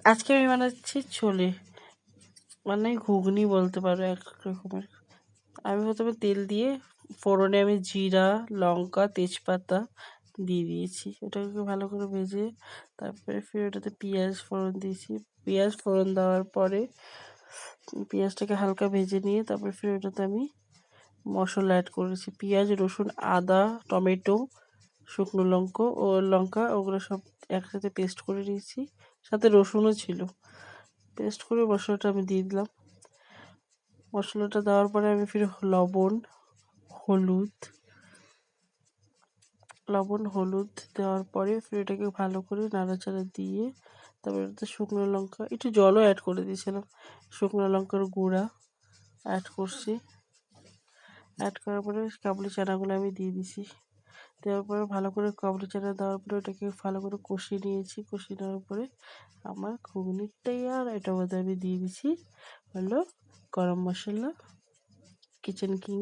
আজকে আমি বানাচ্ছি ছোলে, মানে ঘুগনি বলতে পারো এক রকমের। আমি প্রথমে তেল দিয়ে ফোড়নে আমি জিরা, লঙ্কা, তেজপাতা দিয়ে দিয়েছি। ওটাকে ভালো করে ভেজে তারপরে ফির ওটাতে পেঁয়াজ ফোড়ন দিয়েছি। পেঁয়াজ ফোড়ন দেওয়ার পরে পেঁয়াজটাকে হালকা ভেজে নিয়ে তারপরে ফির ওটাতে আমি মশলা অ্যাড করেছি। পেঁয়াজ, রসুন, আদা, টমেটো, শুকনো লঙ্কা ওগুলো সব একসাথে পেস্ট করে নিয়েছি। সাথে রসুনও ছিল। পেস্ট করে মশলাটা আমি দিয়ে দিলাম। মশলাটা দেওয়ার পরে আমি ফির লবণ হলুদ দেওয়ার পরে ফির এটাকে ভালো করে নাড়াচাড়া দিয়ে তারপরে এটাতে শুকনো লঙ্কা, একটু জলও অ্যাড করে দিয়েছিলাম। শুকনো লঙ্কার গুঁড়া অ্যাড করছি। অ্যাড করার পরে কাবুলি চানাগুলো আমি দিয়ে দিছি। দেওয়ার পরে ভালো করে কাবুলি চানা দেওয়ার পরে ওটাকে ভালো করে কষিয়ে নিয়েছি। কষিয়ে নেওয়ার পরে আমার ঘুগনি তৈয়ার। এটার মধ্যে আমি দিয়ে দিছি হলো গরম মশলা, কিচেন কিং।